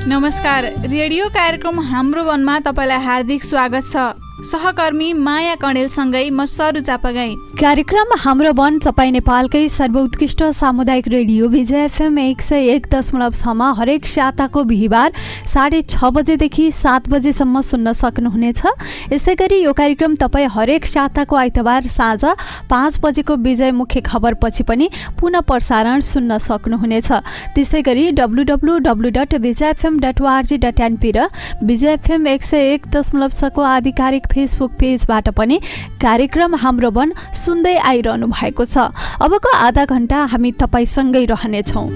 नमस्कार। रेडियो कार्यक्रम हाम्रो वनमा तपाईलाई हार्दिक स्वागत छ। सहकर्मी माया कणेलसँगै म सरू चापागाई। कार्यक्रम हाम्रो वन तपाईँ नेपालकै सर्वोत्कृष्ट सामुदायिक रेडियो विजय FM 101.6मा हरेक साताको बिहिबार 6:30 बजेदेखि 7 बजेसम्म सुन्न सक्नुहुनेछ। यसै गरी यो कार्यक्रम तपाईँ हरेक साताको आइतबार साँझ 5 बजेको विजय मुख्य खबरपछि पनि पुनः प्रसारण सुन्न सक्नुहुनेछ। त्यसै गरी www.vijayfm.org.np र विजय FM 101.6को आधिकारिक फेसबुक पेजबाट पनि कार्यक्रम हाम्रो वन सुन्दै आइरहनु भएको छ। अबको आधा घण्टा हामी तपाईसँगै रहनेछौँ।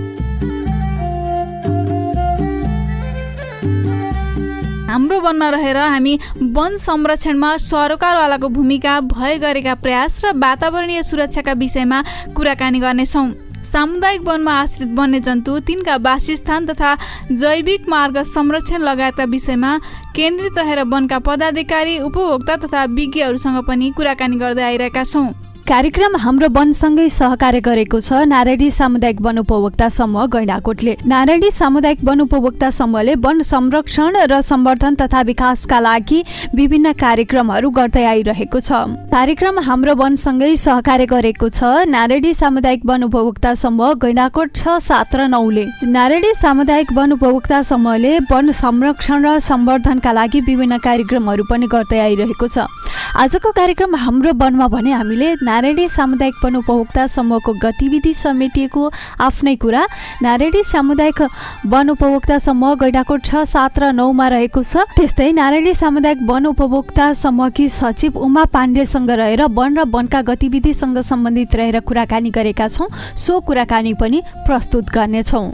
हाम्रो वनमा रहेर हामी वन संरक्षणमा सरकारवालाको भूमिका, भए गरेका प्रयास र वातावरणीय सुरक्षाका विषयमा कुराकानी गर्नेछौँ। सामुदायिक वनमा आश्रित वन्यजन्तु, तिनका वासस्थान तथा जैविक मार्ग संरक्षण लगायतका विषयमा केन्द्रित रहेर वनका पदाधिकारी, उपभोक्ता तथा विज्ञहरूसँग पनि कुराकानी गर्दै आइरहेका छौँ। कार्यक्रम हाम्रो वनसँगै सहकार्य गरेको छ नारायणी सामुदायिक वन उपभोक्ता समूह गैंडाकोटले। नारायणी सामुदायिक वन उपभोक्ता समूहले वन संरक्षण र सम्वर्धन तथा विकासका लागि विभिन्न कार्यक्रमहरू गर्दै आइरहेको छ। कार्यक्रम हाम्रो वनसँगै सहकार्य गरेको छ नारायणी सामुदायिक वन उपभोक्ता समूह गैंडाकोट 6, 7 र 9 ले। नारायणी सामुदायिक वन उपभोक्ता समूहले वन संरक्षण र सम्वर्धनका लागि विभिन्न कार्यक्रमहरू पनि गर्दै आइरहेको छ। आजको कार्यक्रम हाम्रो वनमा भने हामीले नारायणी सामुदायिक वन उपभोक्ता समूहको गतिविधि समेटिएको आफ्नै कुरा नारायणी सामुदायिक वन उपभोक्ता समूह गैंडाकोट 6, 7 र 9 मा रहेको छ। त्यस्तै नारायणी सामुदायिक वन उपभोक्ता समूहकी सचिव उमा पाण्डेसँग रहेर वन र वनका गतिविधिसँग सम्बन्धित रहेर कुराकानी गरेका छौँ। सो कुराकानी पनि प्रस्तुत गर्नेछौँ।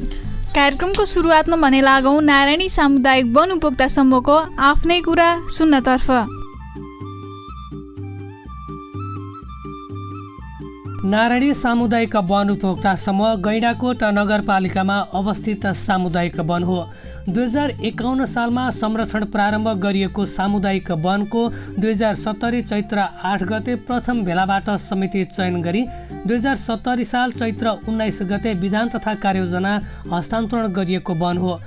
कार्यक्रमको सुरुवातमा भने लागौँ नारायणी सामुदायिक वन उपभोक्ता समूहको आफ्नै कुरा सुन्नतर्फ। नारायणी सामुदायिक वन उपभोक्ता समूह गैंडाकोट नगरपालिकामा अवस्थित सामुदायिक वन हो। 2051 सालमा संरक्षण प्रारम्भ गरिएको सामुदायिक वनको 2070 चैत्र 8 गते प्रथम भेलाबाट समिति चयन गरी 2070 साल चैत्र 19 गते विधान तथा कार्ययोजना हस्तान्तरण गरिएको वन हो।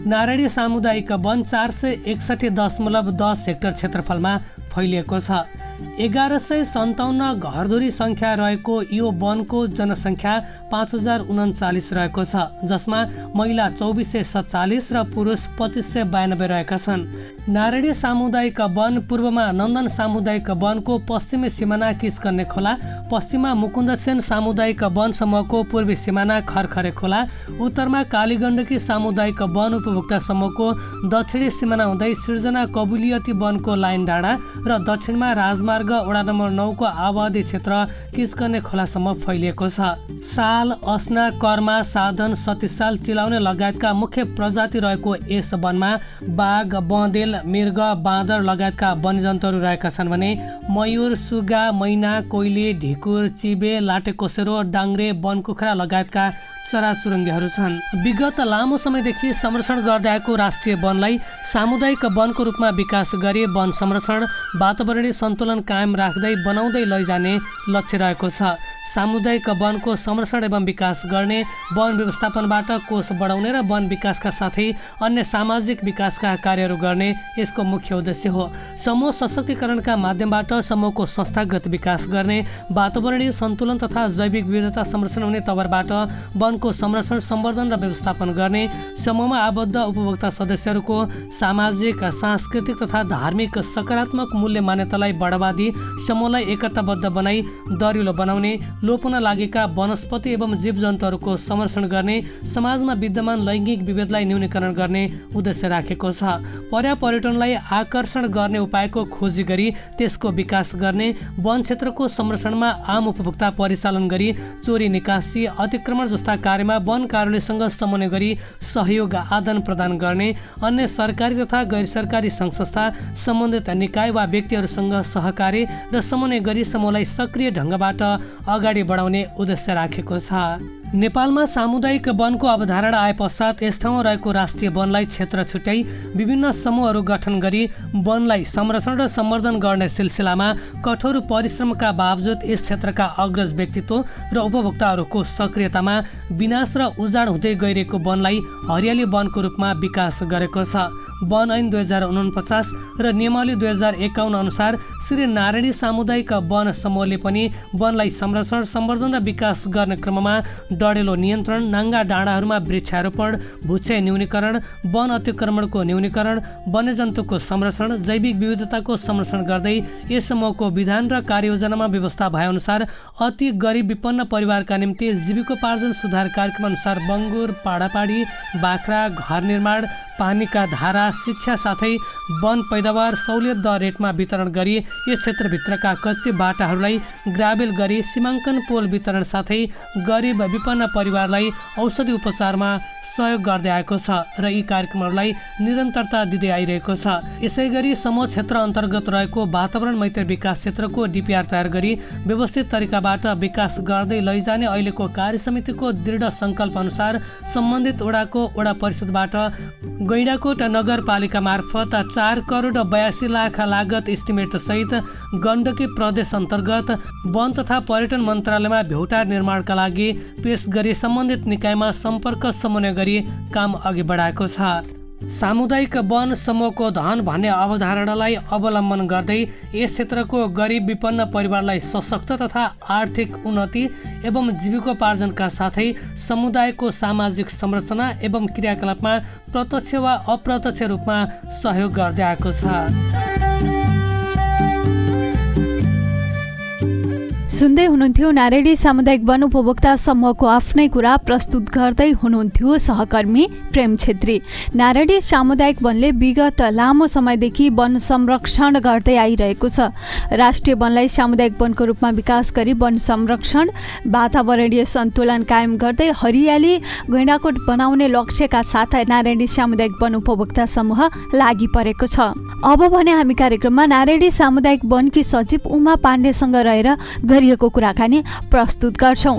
नारायणी सामुदायिक वन 461.10 हेक्टर क्षेत्रफलमा फैलिएको छ। 1157 घरधुरी सङ्ख्या रहेको यो वनको जनसङ्ख्या 5039 रहेको छ, जसमा महिला 2447 र पुरुष 2592 रहेका छन्। नारायणी सामुदायिक वन पूर्वमा नन्दन सामुदायिक वनको पश्चिमी सिमाना किस्कन्ने खोला, पश्चिममा मुकुन्दसेन सामुदायिक वन समूहको पूर्वी सिमाना खरखरे खोला, उत्तरमा कालीगण्डकी सामुदायिक वन उपभोक्ता समूहको दक्षिणी सिमाना हुँदै सृजना कबुलियती वनको लाइन डाँडा र दक्षिणमा राजमार्ग वडा नम्बर 9 को आबादी क्षेत्र किस्कन्ने खोलासम्म फैलिएको छ। साल, अस्ना, कर्मा, साधन, सतीसाल, चिलाउने लगायतका मुख्य प्रजाति रहेको यस वनमा बाघ, बँदेल, मृग, बाँदर लगायतका वन्यजन्तुहरू रहेका छन् भने मयूर, सुगा, मैना, कोइली, ढिकुर, चिबे, लाटेकोसेरो, डाङ्ग्रे, वनकुखुरा लगायतका चराचुरुङ्गीहरू छन्। विगत लामो समयदेखि संरक्षण गर्दै आएको राष्ट्रिय वनलाई सामुदायिक वनको रूपमा विकास गरी वन संरक्षण, वातावरणीय सन्तुलन कायम राख्दै बनाउँदै लैजाने लक्ष्य रहेको छ। सामुदायिक वनको संरक्षण एवं विकास गर्ने, वन व्यवस्थापनबाट कोष बढाउने र वन विकासका साथै अन्य सामाजिक विकासका कार्यहरू गर्ने यसको मुख्य उद्देश्य हो। समूह सशक्तिकरणका माध्यमबाट समूहको संस्थागत विकास गर्ने, वातावरणीय सन्तुलन तथा जैविक विविधता संरक्षण हुने तवरबाट वनको संरक्षण, सम्वर्धन र व्यवस्थापन गर्ने, समूहमा आबद्ध उपभोक्ता सदस्यहरूको सामाजिक, सांस्कृतिक तथा धार्मिक सकारात्मक मूल्य मान्यतालाई बढावा दिई समूहलाई एकताबद्ध बनाई दरिलो बनाउने, लोपुन लागेका वनस्पति एवं जीवजन्तुहरूको संरक्षण गर्ने, समाजमा विद्यमान लैङ्गिक विभेदलाई न्यूनीकरण गर्ने उद्देश्य राखेको छ। पर्यटनलाई आकर्षण गर्ने उपायको खोजी गरी त्यसको विकास गर्ने, वन क्षेत्रको संरक्षणमा आम उपभोक्ता परिचालन गरी चोरी निकासी, अतिक्रमण जस्ता कार्यमा वन कार्यालयसँग समन्वय गरी सहयोग आदान प्रदान गर्ने, अन्य सरकारी तथा गैर सरकारी सङ्घ संस्था, सम्बन्धित निकाय वा व्यक्तिहरूसँग सहकारी र समन्वय गरी समूहलाई सक्रिय ढङ्गबाट अगाडि अगाडि बढाउने उद्देश्य राखेको छ। नेपालमा सामुदायिक वनको अवधारणा आए पश्चात यस ठाउँमा रहेको राष्ट्रिय वनलाई क्षेत्र छुट्याई विभिन्न समूहहरू गठन गरी वनलाई संरक्षण र सम्वर्धन गर्ने सिलसिलामा कठोर परिश्रमका बावजुद यस क्षेत्रका अग्रज व्यक्तित्व र उपभोक्ताहरूको सक्रियतामा विनाश र उजाड हुँदै गइरहेको वनलाई हरियाली वनको रूपमा विकास गरेको छ। वन ऐन 2049 र नियमावली 2051 अनुसार श्री नारायणी सामुदायिक वन समूहले पनि वनलाई संरक्षण सम्वर्धन र विकास गर्ने क्रममा डढेलो नियन्त्रण, नाङ्गा डाँडाहरूमा वृक्षारोपण, भूक्षय न्यूनीकरण, वन अतिक्रमणको न्यूनीकरण, वन्यजन्तुको संरक्षण, जैविक विविधताको संरक्षण गर्दै यस समूहको विधान र कार्ययोजनामा व्यवस्था भएअनुसार अति गरिब विपन्न परिवारका निम्ति जीविकोपार्जन सुधार कार्यक्रम अनुसार बङ्गुर, पाडापाडी, बाख्रा, घर निर्माण, पानीका धारा, शिक्षा साथै वन पैदावार सहुलियत दर रेटमा वितरण गरी यस क्षेत्रभित्रका कच्ची बाटाहरूलाई ग्राभेल गरी सीमाङ्कन पोल वितरण साथै गरिब विपन्न परिवारलाई औषधि उपचारमा सहयोग गर्दै आएको छ र यी कार्यक्रमहरूलाई निरन्तरता दिँदै आइरहेको छ। यसै गरी समूह क्षेत्र अन्तर्गत रहेको वातावरण मैत्री विकास क्षेत्रको डिपिआर तयार गरी व्यवस्थित तरिकाबाट विकास गर्दै लैजाने अहिलेको कार्यसमितिको दृढ सङ्कल्प अनुसार सम्बन्धित वडाको वडा परिषदबाट गैंडाकोट नगरपालिका मार्फत 4 करोड 82 लाख लागत इस्टिमेट सहित गण्डकी प्रदेश अन्तर्गत वन तथा पर्यटन मन्त्रालयमा भ्यौटार निर्माणका लागि पेश गरी सम्बन्धित निकायमा सम्पर्क समन्वय गरी काम अघि बढाएको छ। सामुदायिक वन समूहको धन भन्ने अवधारणालाई अवलम्बन गर्दै यस क्षेत्रको गरिब विपन्न परिवारलाई सशक्त तथा आर्थिक उन्नति एवं जीविकोपार्जनका साथै समुदायको सामाजिक संरचना एवं क्रियाकलापमा प्रत्यक्ष वा अप्रत्यक्ष रूपमा सहयोग गर्दै आएको छ। सुन्दै हुनुहुन्थ्यो नारायणी सामुदायिक वन उपभोक्ता समूहको आफ्नै कुरा प्रस्तुत गर्दै हुनुहुन्थ्यो सहकर्मी प्रेम छेत्री। नारायणी सामुदायिक वनले विगत लामो समयदेखि वन संरक्षण गर्दै आइरहेको छ। राष्ट्रिय वनलाई सामुदायिक वनको रूपमा विकास गरी वन संरक्षण, वातावरणीय सन्तुलन कायम गर्दै हरियाली गैंडाकोट बनाउने लक्ष्यका साथ नारायणी सामुदायिक वन उपभोक्ता समूह लागि परेको छ। अब भने हामी कार्यक्रममा नारायणी सामुदायिक वनकी सचिव उमा पाण्डेसँग रहेर गरिएको कुराकानी प्रस्तुत गर्छौं।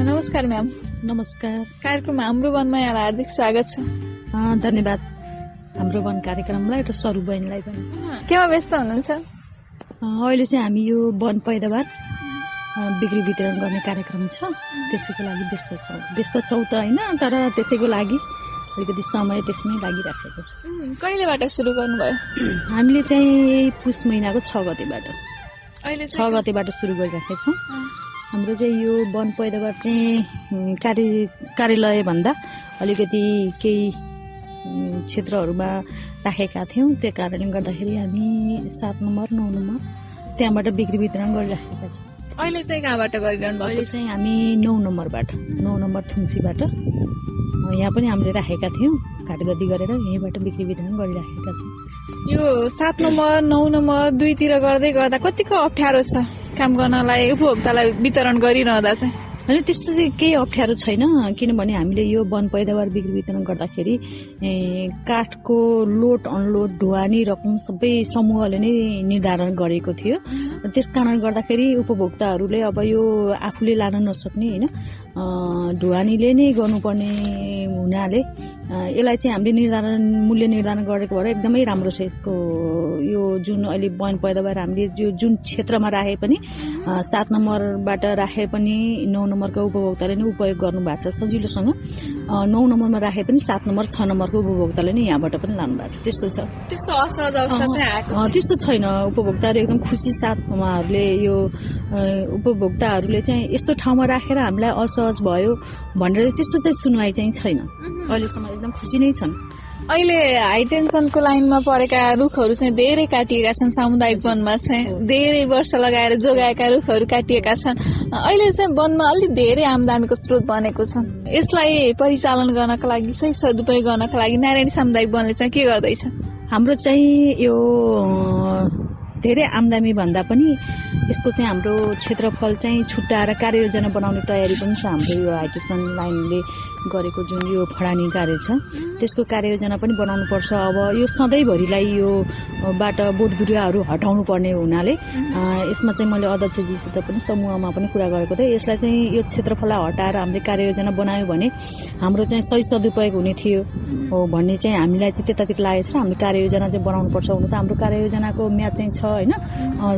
नमस्कार म्याम। नमस्कार। कार्यक्रममा हाम्रो वनमा यहाँलाई हार्दिक स्वागत छ। धन्यवाद हाम्रो वन कार्यक्रमलाई र स्वरूप बहिनीलाई पनि। केमा व्यस्त हुनुहुन्छ? अहिले चाहिँ हामी यो वन पैदावार बिक्री वितरण गर्ने कार्यक्रम छ, त्यसैको लागि व्यस्त छौँ त होइन, तर त्यसैको लागि अलिकति समय त्यसमै लागिराखेको छ। कहिलेबाट सुरु गर्नुभयो? हामीले चाहिँ पुष महिनाको 6 गतेबाट अहिले 6 गतेबाट सुरु गरिराखेका छौँ। हाम्रो चाहिँ यो वन पैदावार चाहिँ कार्यालयभन्दा अलिकति केही क्षेत्रहरूमा राखेका थियौँ, त्यो कारणले गर्दाखेरि हामी 7 नम्बर 9 नम्बर त्यहाँबाट बिक्री वितरण गरिराखेका छौँ। अहिले चाहिँ कहाँबाट गरिरहनु भएको? अहिले चाहिँ हामी 9 नम्बर थुम्सीबाट यहाँ पनि हामीले राखेका थियौँ, घाटगद्दी गरेर यहीँबाट बिक्री वितरण गरिराखेका छौँ। यो 7 नम्बर 9 नम्बर 2तिर गर्दै गर्दा कतिको अप्ठ्यारो छ काम गर्नलाई, उपभोक्तालाई वितरण गरिरहँदा चाहिँ? होइन, त्यस्तो चाहिँ केही अप्ठ्यारो छैन, किनभने हामीले यो वन पैदावार बिक्री वितरण गर्दाखेरि काठको लोड अनलोड ढुवानी रकम सबै समूहले नै निर्धारण गरेको थियो। त्यस कारणले गर्दाखेरि उपभोक्ताहरूले अब यो आफूले लान नसक्ने होइन, ढुवानीले नै गर्नुपर्ने हुनाले यसलाई चाहिँ हामीले मूल्य निर्धारण गरेको भएर एकदमै राम्रो छ। यसको यो जुन अहिले वन पैदावार हामीले यो जुन क्षेत्रमा राखे पनि 7 नम्बरबाट राखे पनि 9 नम्बरको उपभोक्ताले नै उपयोग गर्नुभएको छ सजिलोसँग। 9 नम्बरमा राखे पनि 7 नम्बर 6 नम्बरको उपभोक्ताले नै यहाँबाट पनि लानु भएको छ। त्यस्तो छ, त्यस्तो असहज अवस्था चाहिँ आएको त्यस्तो छैन। उपभोक्ताहरू एकदम खुसी साथ उहाँहरूले यो उपभोक्ताहरूले चाहिँ यस्तो ठाउँमा राखेर हामीलाई असहज भयो भनेर त्यस्तो चाहिँ सुनवाई चाहिँ छैन। अहिलेसम्म एकदम खुसी नै छन्। अहिले हाई टेन्सनको लाइनमा परेका रुखहरू चाहिँ धेरै काटिएका छन्। सामुदायिक वनमा चाहिँ धेरै वर्ष लगाएर जोगाएका रुखहरू काटिएका छन्। अहिले चाहिँ वनमा अलिक धेरै आमदामीको स्रोत बनेको छ। यसलाई परिचालन गर्नका लागि, सही सदुपयोग गर्नका लागि नारायणी सामुदायिक वनले चाहिँ के गर्दैछ? हाम्रो चाहिँ यो धेरै आमदामी भन्दा पनि यसको चाहिँ हाम्रो क्षेत्रफल चाहिँ छुट्याएर कार्ययोजना बनाउने तयारी पनि छ। हाम्रो यो हाइटेसन लाइनले गरेको जुन यो फडानी कार्य छ त्यसको कार्ययोजना पनि बनाउनु पर्छ। अब यो सधैँभरिलाई यो बाट बोट बिरुवाहरू हटाउनु पर्ने हुनाले यसमा चाहिँ मैले अध्यक्षजीसित पनि समूहमा पनि कुरा गरेको थिएँ। यसलाई चाहिँ यो क्षेत्रफललाई हटाएर हामीले कार्ययोजना बनायौँ भने हाम्रो चाहिँ सही सदुपयोग हुने थियो हो भन्ने चाहिँ हामीलाई त्यतातिर लागेको छ। हामीले कार्ययोजना चाहिँ बनाउनु पर्छ। हुन त हाम्रो कार्ययोजनाको म्याद चाहिँ छ होइन,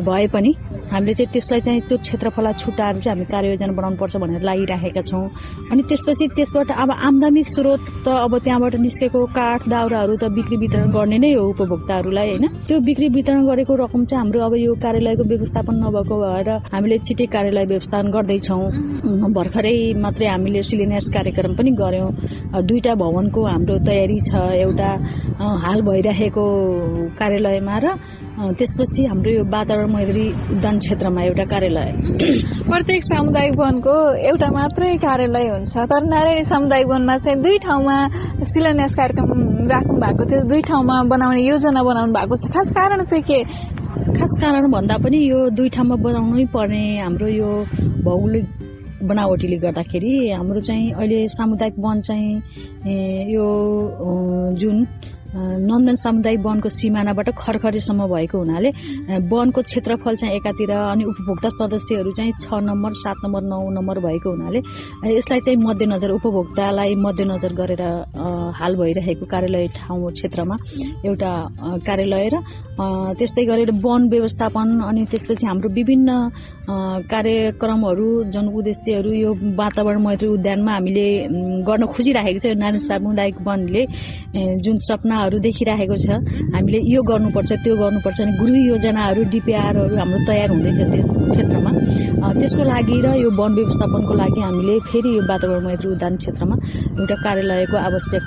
भए पनि हामीले चाहिँ त्यसलाई चाहिँ त्यो क्षेत्रफललाई छुट्याएर चाहिँ हामी कार्ययोजना बनाउनु पर्छ भनेर लागिराखेका छौँ। अनि त्यसपछि त्यसबाट अब आम्दानी स्रोत त अब त्यहाँबाट निस्केको काठ दाउराहरू त बिक्री वितरण गर्ने नै हो उपभोक्ताहरूलाई होइन। त्यो बिक्री वितरण गरेको रकम चाहिँ हाम्रो अब यो कार्यालयको व्यवस्थापन नभएको भएर हामीले छिटै कार्यालय व्यवस्थापन गर्दैछौँ। भर्खरै मात्रै हामीले शिलान्यास कार्यक्रम पनि गऱ्यौँ। 2टा भवनको हाम्रो तयारी छ, एउटा हाल भइरहेको कार्यालयमा र त्यसपछि हाम्रो यो वातावरण मैत्री उद्यान क्षेत्रमा एउटा कार्यालय। प्रत्येक सामुदायिक वनको एउटा मात्रै कार्यालय हुन्छ, तर नारायणी सामुदायिक वनमा चाहिँ 2 ठाउँमा शिलान्यास कार्यक्रम राख्नु भएको थियो, 2 ठाउँमा बनाउने योजना बनाउनु भएको छ। खास कारण चाहिँ के? खास कारण भन्दा पनि यो 2 ठाउँमा बनाउनै पर्ने हाम्रो यो भौगोलिक बनावटीले गर्दाखेरि हाम्रो चाहिँ अहिले सामुदायिक वन चाहिँ यो जुन नन्दन सामुदायिक वनको सिमानाबाट खरखरीसम्म भएको हुनाले वनको क्षेत्रफल चाहिँ एकातिर अनि उपभोक्ता सदस्यहरू चाहिँ 6 नम्बर 7 नम्बर 9 नम्बर भएको हुनाले यसलाई चाहिँ मध्यनजर उपभोक्तालाई मध्यनजर गरेर हाल भइरहेको कार्यालय ठाउँ क्षेत्रमा एउटा कार्यालय र त्यस्तै गरेर वन व्यवस्थापन अनि त्यसपछि हाम्रो विभिन्न कार्यक्रमहरू जनउद्देश्यहरू यो वातावरण मैत्री उद्यानमा हामीले गर्न खोजिरहेको छ। नारायणी सामुदायिक वनले जुन सपनाहरू देखिरहेको छ हामीले यो गर्नुपर्छ त्यो गर्नुपर्छ अनि गृह योजनाहरू डिपिआरहरू हाम्रो तयार हुँदैछ त्यस क्षेत्रमा। त्यसको लागि र यो वन व्यवस्थापनको लागि हामीले फेरि यो वातावरण मैत्री उद्यान क्षेत्रमा एउटा कार्यालयको आवश्यक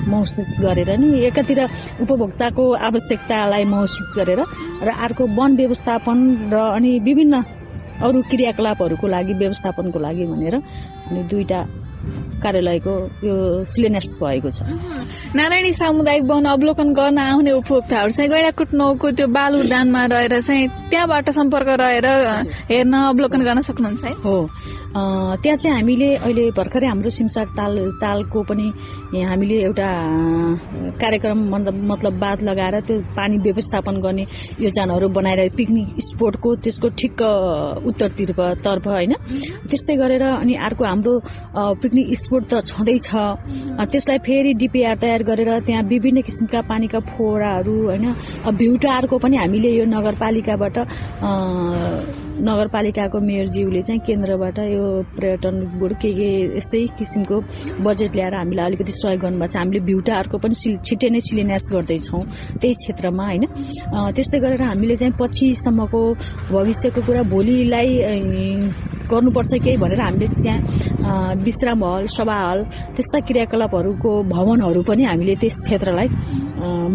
महसुस गरेर नि एकातिर उपभोक्ताको आवश्यकतालाई महसुस गरेर र अर्को वन व्यवस्थापन र अनि विभिन्न अरू क्रियाकलापहरूको लागि व्यवस्थापनको लागि भनेर अनि 2टा कार्यालयको यो शिलान्यास भएको छ। नारायणी सामुदायिक वन अवलोकन गर्न आउने उपभोक्ताहरू चाहिँ गैंडाकोट 9को त्यो बाल उद्यानमा रहेर चाहिँ त्यहाँबाट सम्पर्क रहेर हेर्न अवलोकन गर्न सक्नुहुन्छ है? हो, त्यहाँ चाहिँ हामीले अहिले भर्खरै हाम्रो सिमसार तालको पनि हामीले एउटा कार्यक्रम मतलब बाँध लगाएर त्यो पानी व्यवस्थापन गर्ने योजनाहरू बनाएर पिकनिक स्पोटको त्यसको ठिक्क उत्तरतर्फ होइन त्यस्तै गरेर अनि अर्को हाम्रो पिकनिक स्पोट त छँदैछ त्यसलाई फेरि डिपिआर तयार गरेर त्यहाँ विभिन्न किसिमका पानीका फोहराहरू होइन भ्युटारको पनि हामीले यो नगरपालिकाको मेयरज्यूले चाहिँ केन्द्रबाट यो पर्यटन बोर्ड के यस्तै किसिमको बजेट ल्याएर हामीलाई अलिकति सहयोग गर्नुभएको छ। हामीले भ्युटारको पनि छिट्टै नै शिलान्यास गर्दैछौँ त्यही क्षेत्रमा होइन। त्यस्तै गरेर हामीले चाहिँ पछिसम्मको भविष्यको कुरा भोलिलाई गर्नुपर्छ केही भनेर हामीले त्यहाँ विश्राम हल सभा हल त्यस्ता क्रियाकलापहरूको भवनहरू पनि हामीले त्यस क्षेत्रलाई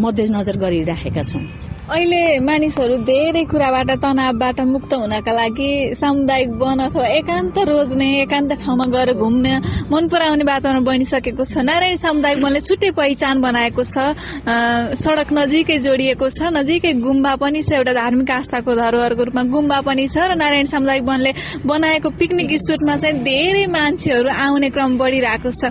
मध्यनजर गरिराखेका छौँ। अहिले मानिसहरू धेरै कुराबाट तनावबाट मुक्त हुनका लागि सामुदायिक वन अथवा एकान्त रोज्ने एकान्त ठाउँमा गएर घुम्न मन पराउने वातावरण बनिसकेको छ। नारायणी सामुदायिक वनले छुट्टै पहिचान बनाएको छ, सडक नजिकै जोडिएको छ, नजिकै गुम्बा पनि छ, एउटा धार्मिक आस्थाको धरोहरको रूपमा गुम्बा पनि छ र नारायणी सामुदायिक वनले बनाएको पिकनिक स्पोटमा चाहिँ धेरै मान्छेहरू आउने क्रम बढिरहेको छ।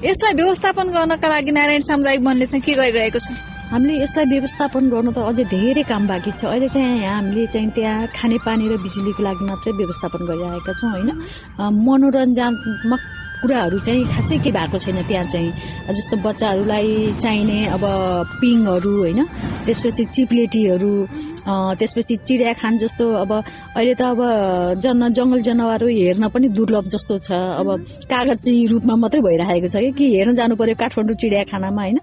यसलाई व्यवस्थापन गर्नका लागि नारायणी सामुदायिक वनले चाहिँ के गरिरहेको छ? हामीले यसलाई व्यवस्थापन गर्नु त अझै धेरै काम बाँकी छ। अहिले चाहिँ यहाँ हामीले चाहिँ त्यहाँ खानेपानी र बिजुलीको लागि मात्रै व्यवस्थापन गरिरहेका छौँ होइन। मनोरञ्जनात्मक कुराहरू चाहिँ खासै के भएको छैन त्यहाँ चाहिँ, जस्तो बच्चाहरूलाई चाहिने अब पिङहरू होइन त्यसपछि चिप्लेटीहरू त्यसपछि चिडियाखाना जस्तो अब अहिले त अब जङ्गल जनावरहरू हेर्न पनि दुर्लभ जस्तो छ। अब कागजी रूपमा मात्रै भइरहेको छ कि हेर्न जानु पर्यो काठमाडौँ चिडियाखानामा होइन।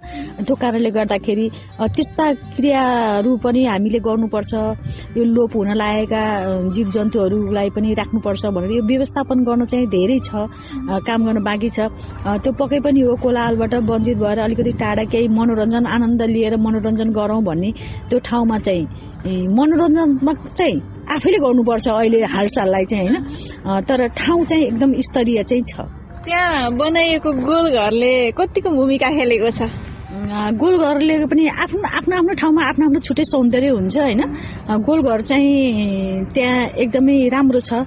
त्यो कारणले गर्दाखेरि त्यस्ता क्रियाहरू पनि हामीले गर्नुपर्छ। यो लोप हुन लागेका जीव जन्तुहरूलाई पनि राख्नुपर्छ भनेर यो व्यवस्थापन गर्नु चाहिँ धेरै छ, काम गर्न बाँकी छ। त्यो पक्कै पनि हो कोलाहलबाट वञ्चित भएर अलिकति टाढा केही मनोरञ्जन आनन्द लिएर मनोरञ्जन गरौँ भन्ने त्यो ठाउँमा चाहिँ मनोरञ्जनात्मक चाहिँ आफैले गर्नुपर्छ अहिले हालसाललाई चाहिँ होइन। तर ठाउँ चाहिँ एकदम स्तरीय चाहिँ छ। त्यहाँ बनाइएको गोलघरले कतिको भूमिका खेलेको छ? गोलघरले पनि आफ्नो आफ्नो आफ्नो ठाउँमा आफ्नो आफ्नो छुट्टै सौन्दर्य हुन्छ होइन। गोलघर चाहिँ त्यहाँ एकदमै राम्रो छ।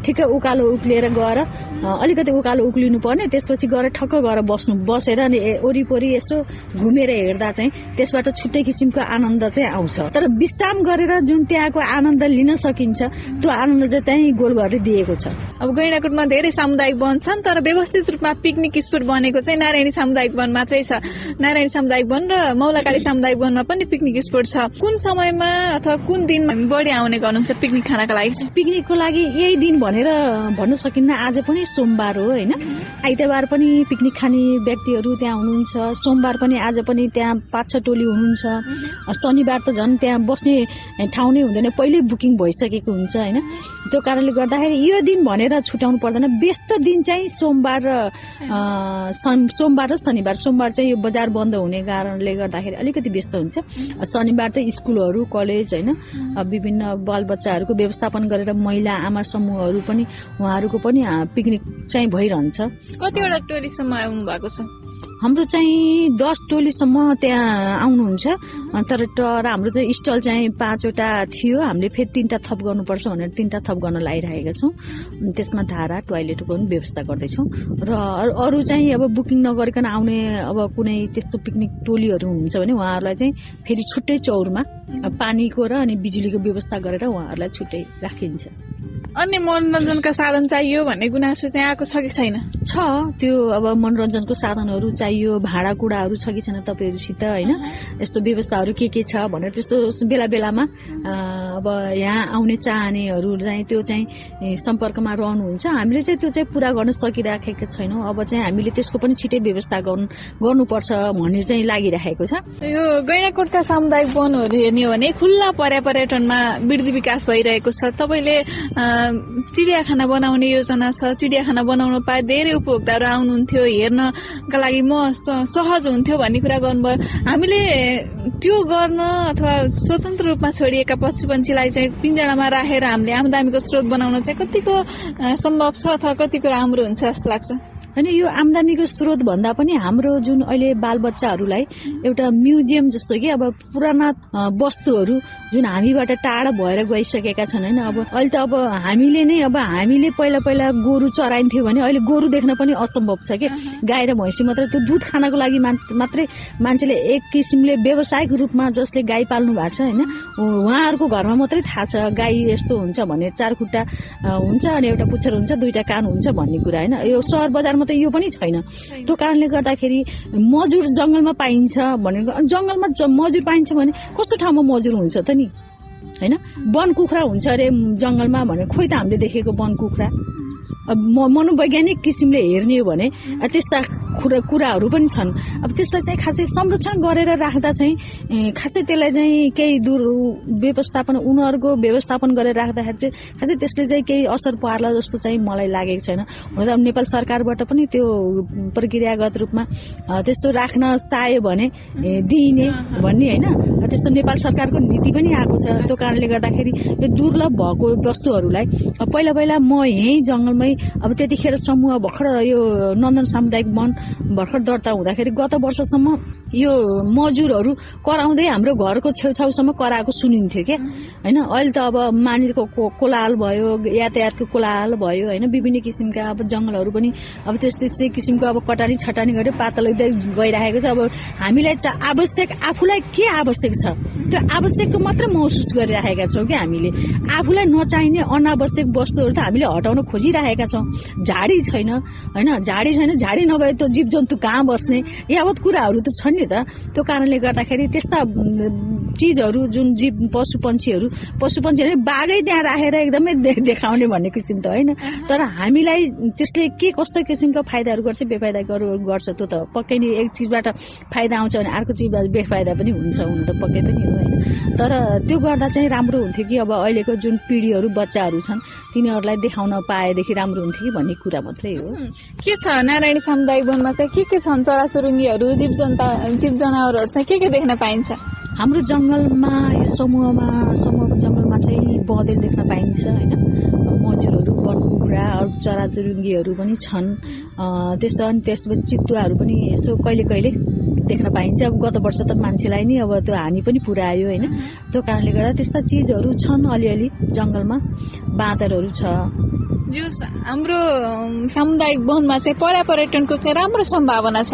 ठिक्कै उकालो उक्लिएर गएर अलिकति उकालो उक्लिनु पर्ने, त्यसपछि गएर ठक्क गएर बसेर अनि वरिपरि यसो घुमेर हेर्दा चाहिँ त्यसबाट छुट्टै किसिमको आनन्द चाहिँ आउँछ। तर विश्राम गरेर जुन त्यहाँको आनन्द लिन सकिन्छ त्यो आनन्द चाहिँ त्यही गोलघरले दिएको छ। अब गैंडाकोटमा धेरै सामुदायिक वन छन्, तर व्यवस्थित रूपमा पिकनिक स्पोट बनेको चाहिँ नारायणी सामुदायिक वन मात्रै छ। नारायणी सामुदायिक वन र मौलाकाली सामुदायिक वनमा पनि पिकनिक स्पोट छ। कुन समयमा अथवा कुन दिन बढी आउने गर्नुहुन्छ पिकनिक खानका लागि चाहिँ? पिकनिकको लागि यही दिन भनेर भन्न सकिन्न। आज पनि सोमबार हो होइन, आइतबार पनि पिकनिक खाने व्यक्तिहरू त्यहाँ हुनुहुन्छ। सोमबार पनि आज पनि त्यहाँ 5-6 टोली हुनुहुन्छ। शनिबार त झन् त्यहाँ बस्ने ठाउँ नै हुँदैन, पहिल्यै बुकिङ भइसकेको हुन्छ होइन। त्यो कारणले गर्दाखेरि यो दिन भनेर छुट्याउनु पर्दैन। व्यस्त दिन चाहिँ सोमबार र शनिबार। सोमबार चाहिँ यो बजार बन्द हुने कारणले गर्दाखेरि अलिकति व्यस्त हुन्छ। शनिबार त स्कुलहरू, कलेज होइन, विभिन्न बालबच्चाहरूको व्यवस्थापन गरेर महिला आमा समूहहरू पनि उहाँहरूको पनि पिकनिक चाहिँ भइरहन्छ। कतिवटा टोलीसम्म आउनु भएको छ? हाम्रो चाहिँ 10 टोलीसम्म त्यहाँ आउनुहुन्छ। तर हाम्रो चाहिँ स्टल चाहिँ 5वटा थियो। हामीले फेरि 3टा थप गर्नुपर्छ भनेर 3टा थप गर्न लागिरहेका छौँ। त्यसमा धारा टोयलेटको पनि व्यवस्था गर्दैछौँ। र अरू चाहिँ अब बुकिङ नगरिकन आउने अब कुनै त्यस्तो पिकनिक टोलीहरू हुन्छ भने उहाँहरूलाई चाहिँ फेरि छुट्टै चौरमा पानीको र अनि बिजुलीको व्यवस्था गरेर उहाँहरूलाई छुट्टै राखिन्छ। अन्य मनोरञ्जनका साधन चाहियो भन्ने गुनासो चाहिँ आएको छ कि छैन? छ। त्यो अब मनोरञ्जनको साधनहरू चाहियो, भाँडाकुँडाहरू छ कि छैन तपाईँहरूसित होइन, यस्तो व्यवस्थाहरू के छ भनेर त्यस्तो बेला बेलामा अब यहाँ आउने चाहनेहरू चाहिँ त्यो चाहिँ सम्पर्कमा रहनुहुन्छ। हामीले चाहिँ त्यो चाहिँ पुरा गर्न सकिराखेका छैनौँ। अब चाहिँ हामीले त्यसको पनि छिटै व्यवस्था गर्नुपर्छ भन्ने चाहिँ लागिरहेको छ। यो गैंडाकोटका सामुदायिक वनहरू हेर्ने हो भने खुल्ला पर्यटनमा वृद्धि विकास भइरहेको छ। तपाईँले चिडियाखाना बनाउने योजना छ, चिडियाखाना बनाउन पाए धेरै उपभोक्ताहरू आउनुहुन्थ्यो, हेर्नका लागि सहज हुन्थ्यो भन्ने कुरा गर्नुभयो। हामीले त्यो गर्न अथवा स्वतन्त्र रूपमा छोडिएका पशुपन्छीलाई चाहिँ पिंजडामा राखेर हामीले आमदामीको स्रोत बनाउन चाहिँ कतिको सम्भव छ अथवा कतिको राम्रो हुन्छ जस्तो लाग्छ? होइन, यो आमदामीको स्रोत भन्दा पनि हाम्रो जुन अहिले बालबच्चाहरूलाई एउटा म्युजियम जस्तो कि अब पुराना वस्तुहरू जुन हामीबाट टाढा भएर गइसकेका छन् होइन। अब अहिले त अब हामीले पहिला गोरु चराइन्थ्यो भने अहिले गोरु देख्न पनि असम्भव छ कि। गाई र भैँसी मात्रै त्यो दुध खानको लागि मात्रै मान्छेले एक किसिमले व्यावसायिक रूपमा जसले गाई पाल्नु भएको छ होइन, उहाँहरूको घरमा मात्रै थाहा छ गाई यस्तो हुन्छ भने 4 खुट्टा हुन्छ अनि एउटा पुच्छर हुन्छ, 2टा कान हुन्छ भन्ने कुरा होइन। यो सहर बजारमा त यो पनि छैन। त्यो कारणले गर्दाखेरि मजुर जंगलमा पाइन्छ भनेको, जंगलमा मजुर पाइन्छ भने कस्तो ठाउँमा मजुर हुन्छ त नि होइन। वन कुखुरा हुन्छ अरे जंगलमा भने खोइ त हामीले देखेको वन कुखुरा। मनोवैज्ञानिक किसिमले हेर्ने हो भने त्यस्ता कुराहरू पनि छन्। अब त्यसलाई चाहिँ खासै संरक्षण गरेर राख्दा चाहिँ खासै त्यसलाई चाहिँ केही व्यवस्थापन उनीहरूको व्यवस्थापन गरेर राख्दाखेरि चाहिँ खासै त्यसले चाहिँ केही असर पार्ला जस्तो चाहिँ मलाई लागेको छैन। हुन त नेपाल सरकारबाट पनि त्यो प्रक्रियागत रूपमा त्यस्तो राख्न चाह्यो भने दिइने भन्ने होइन, त्यस्तो नेपाल सरकारको नीति पनि आएको छ। त्यो कारणले गर्दाखेरि यो दुर्लभ भएको वस्तुहरूलाई पहिला म यहीँ जंगलमै अब त्यतिखेर समूह भर्खर यो नन्दन सामुदायिक वन भर्खर दर्ता हुँदाखेरि गत वर्षसम्म यो मजुरहरू कराउँदै हाम्रो घरको छेउछाउसम्म कराएको सुनिन्थ्यो क्या होइन। अहिले त अब मानिसको कोलाहल भयो, यातायातको कोलाहल भयो होइन, विभिन्न किसिमका अब जंगलहरू पनि अब त्यस्तै किसिमको अब कटानी छटानी गरेर पातल गइरहेको छ। अब हामीलाई आवश्यक आफूलाई के आवश्यक छ त्यो आवश्यकको मात्र महसुस गरिरहेका छौँ कि हामीले आफूलाई नचाहिने अनावश्यक वस्तुहरू त हामीले हटाउन खोजिरहेका छौँ। झाडी छैन होइन, झाडी नभए त जीव जन्तु कहाँ बस्ने यावत कुराहरू त छन् नि त। त्यो कारणले गर्दाखेरि त्यस्ता चिजहरू जुन जीव पशुपन्छीहरू बाघै त्यहाँ राखेर एकदमै देखाउने भन्ने किसिम त होइन। तर हामीलाई त्यसले के कस्तो किसिमको फाइदाहरू गर्छ बेफाइदा गर्छ त्यो त पक्कै नै एक चिजबाट फाइदा आउँछ भने अर्को चिजबाट बेफाइदा पनि हुन्छ, हुन त पक्कै पनि हो होइन। तर त्यो गर्दा चाहिँ राम्रो हुन्थ्यो कि अब अहिलेको जुन पिँढीहरू बच्चाहरू छन् तिनीहरूलाई देखाउन पाएदेखि राम्रो हुन्थ्यो कि भन्ने कुरा मात्रै हो। के छ नारायणी सामुदायिक वनमा चाहिँ के छन्? चराचुरुङ्गीहरू, जीव जनावरहरू चाहिँ के देख्न पाइन्छ? हाम्रो जंगलमा यो समूहको जंगलमा चाहिँ बँदेल देख्न पाइन्छ होइन, मजुरहरू, वन कुखुरा, अरू चराचुरुङ्गीहरू पनि छन् त्यस्तो। अनि त्यसपछि चितुवाहरू पनि यसो कहिले देख्न पाइन्छ। अब गत वर्ष त मान्छेलाई नि अब त्यो हानि पनि पुर्यायो होइन। त्यो कारणले गर्दा त्यस्ता चिजहरू छन्, अलिअलि जङ्गलमा बाँदरहरू छ। जो हाम्रो सामुदायिक वनमा चाहिँ पर्यटनको चाहिँ राम्रो सम्भावना छ।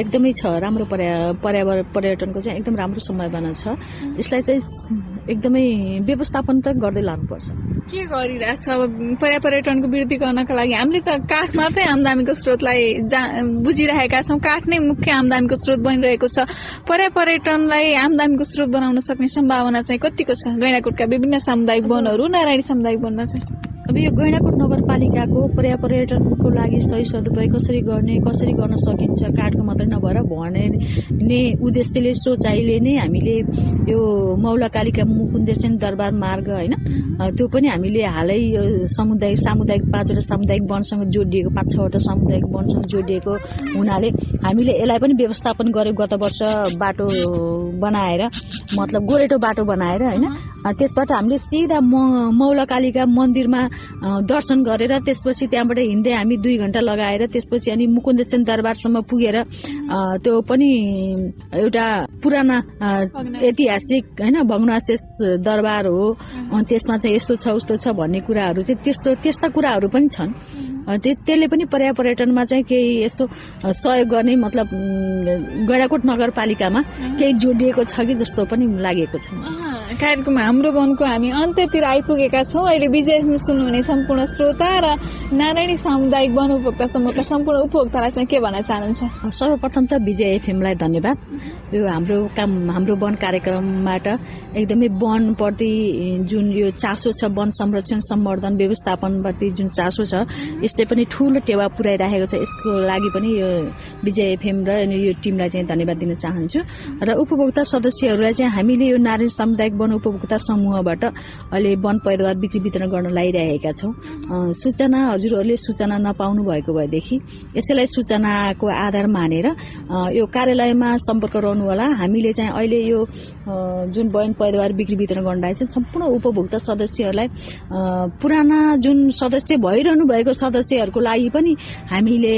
एकदमै छ, राम्रो पर्यटनको चाहिँ एकदम राम्रो सम्भावना छ। यसलाई चाहिँ एकदमै व्यवस्थापन त गर्दै लानुपर्छ। के गरिरहेछ अब पर्यटनको वृद्धि गर्नका लागि? हामीले त काठ मात्रै आमदामीको स्रोतलाई बुझिरहेका छौँ, काठ नै मुख्य आमदामीको स्रोत बनिरहेको छ। पर्यटनलाई आमदामीको स्रोत बनाउन सक्ने सम्भावना चाहिँ कतिको छ गैंडाकोटका विभिन्न सामुदायिक वनहरू, नारायणी सामुदायिक वनमा चाहिँ? अब यो गैंडाकोट नगरपालिकाको पर्यटनको लागि सही सदुपयोग कसरी गर्न सकिन्छ, काठको मात्रै नभएर भन्ने उद्देश्यले, सोचाइले नै हामीले यो मौलाकालिका मुकुन्देश्वर दरबार मार्ग होइन, त्यो पनि हामीले हालै यो सामुदायिक 5वटा सामुदायिक वनसँग जोडिएको, 5-6वटा सामुदायिक वनसँग जोडिएको हुनाले हामीले यसलाई पनि व्यवस्थापन गर्यो। गत वर्ष बाटो बनाएर, मतलब गोरेटो बाटो बनाएर होइन, त्यसबाट हामीले सिधा मौलाकालिका मन्दिरमा दर्शन गरेर त्यसपछि त्यहाँबाट हिँड्दै हामी 2 घण्टा लगाएर त्यसपछि अनि मुकुन्देश्वर दरबारसम्म पुगेर त्यो पनि एउटा पुराना ऐतिहासिक होइन भग्नावशेष दरबार हो। त्यसमा चाहिँ यस्तो छ उस्तो छ भन्ने कुराहरू चाहिँ त्यस्ता कुराहरू पनि छन्। त्यसले पनि पर्यटनमा चाहिँ केही यसो सहयोग गर्ने, मतलब गैंडाकोट नगरपालिकामा केही जोडिएको छ कि जस्तो पनि लागेको छ। कार्यक्रम हाम्रो वनको हामी अन्त्यतिर आइपुगेका छौँ। अहिले विजय सुन्नुहुने सम्पूर्ण श्रोता र नारायणी सामुदायिक वन उपभोक्ता समूहका सम्पूर्ण उपभोक्तालाई चाहिँ के भन्न चाहनुहुन्छ? सर्वप्रथम त विजय एफएमलाई धन्यवाद। यो हाम्रो वन कार्यक्रमबाट एकदमै वनप्रति जुन यो चासो छ, वन संरक्षण सम्वर्धन व्यवस्थापनप्रति जुन चासो छ, यसले पनि ठुलो टेवा पुर्याइरहेको छ। यसको लागि पनि यो विजय एफएम र यो टिमलाई चाहिँ धन्यवाद दिन चाहन्छु। र उपभोक्ता सदस्यहरूलाई चाहिँ हामीले यो नारायणी सामुदायिक वन उपभोक्ता समूहबाट अहिले वन पैदावार बिक्री वितरण गर्न लागिरहेका छौँ। हजुरहरूले सूचना नपाउनु भएको भएदेखि यसैलाई सूचनाको आधार मानेर यो कार्यालयमा सम्पर्क गर्नु होला। हामीले चाहिँ अहिले यो जुन वन पैदावार बिक्री वितरण गर्न लागेको छ, सम्पूर्ण उपभोक्ता सदस्यहरूलाई, पुराना जुन सदस्य भइरहनु भएको सदस्यहरूको लागि पनि हामीले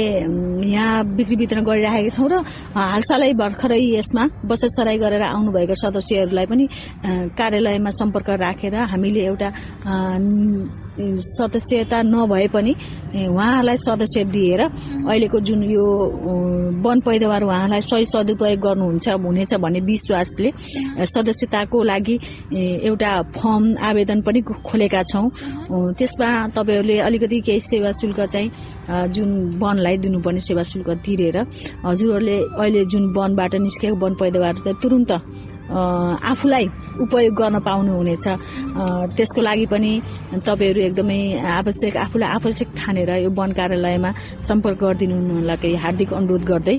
यहाँ बिक्री वितरण गरिरहेका छौँ। र हालसालै भर्खरै यसमा बसाइसराई गरेर आउनुभएको सदस्यहरूलाई पनि कार्यालयमा सम्पर्क राखेर हामीले एउटा सदस्यता नभए पनि उहाँलाई सदस्य दिएर अहिलेको जुन यो वन पैदावार उहाँलाई सही सदुपयोग हुनेछ भन्ने विश्वासले सदस्यताको लागि एउटा फर्म आवेदन पनि खोलेका छौँ। त्यसमा तपाईँहरूले अलिकति केही सेवा शुल्क चाहिँ जुन वनलाई दिनुपर्ने सेवा शुल्क तिरेर हजुरहरूले अहिले जुन वनबाट निस्केको वन पैदावार त तुरुन्त आफूलाई उपयोग गर्न पाउनुहुनेछ। त्यसको लागि पनि तपाईँहरू एकदमै आफूलाई आवश्यक ठानेर यो वन कार्यालयमा सम्पर्क गरिदिनु हुनलाई हार्दिक अनुरोध गर्दै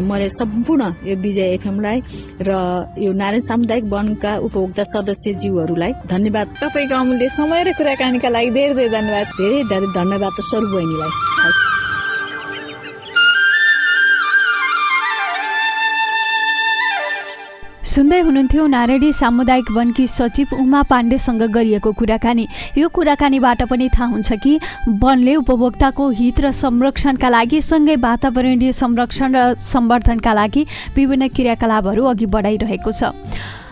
मैले सम्पूर्ण यो विजय एफएमलाई र यो नारायण सामुदायिक वनका उपभोक्ता सदस्यज्यूहरूलाई धन्यवाद। तपाईँको अमूल्य समय र कुराकानीका लागि धेरै धेरै धन्यवाद। धेरै धेरै धन्यवाद त स्वरूप बहिनीलाई। सुन्दै हुनुहुन्थ्यो नारायणी सामुदायिक वनकी सचिव उमा पाण्डेसँग गरिएको कुराकानी। यो कुराकानीबाट पनि थाहा हुन्छ कि वनले उपभोक्ताको हित र संरक्षणका लागि सँगै वातावरणीय संरक्षण र सम्वर्धनका लागि विभिन्न क्रियाकलापहरू अघि बढाइरहेको छ।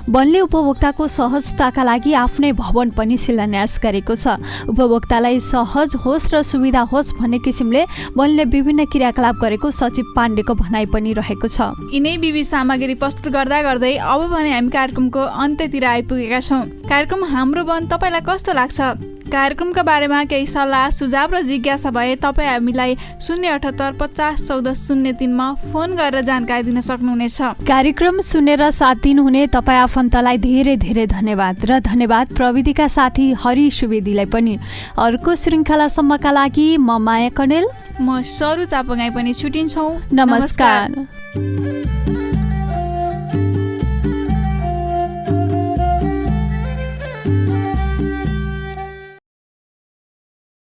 वनले उपभोक्ताको सहजताका लागि आफ्नै भवन पनि शिलान्यास गरेको छ। उपभोक्तालाई सहज होस् र सुविधा होस् भन्ने किसिमले वनले विभिन्न क्रियाकलाप गरेको सचिव पाण्डेको भनाइ पनि रहेको छ। यिनै विविध सामग्री प्रस्तुत गर्दै अब भने हामी कार्यक्रमको अन्त्यतिर आइपुगेका छौँ। कार्यक्रम हाम्रो वन तपाईँलाई कस्तो लाग्छ? कार्यक्रमका बारेमा केही सल्लाह सुझाव र जिज्ञासा भए तपाईँ हामीलाई 078 50 14 03 मा फोन गरेर जानकारी दिन सक्नुहुनेछ। कार्यक्रम सुनेर साथ दिनुहुने तपाईँ आफन्तलाई धेरै धेरै धन्यवाद र धन्यवाद प्रविधिका साथी हरि सुवेदीलाई पनि। अर्को श्रृङ्खलासम्मका लागि म माया कणेल, म सरू चापगाई पनि छुटिन्छौँ। नमस्कार।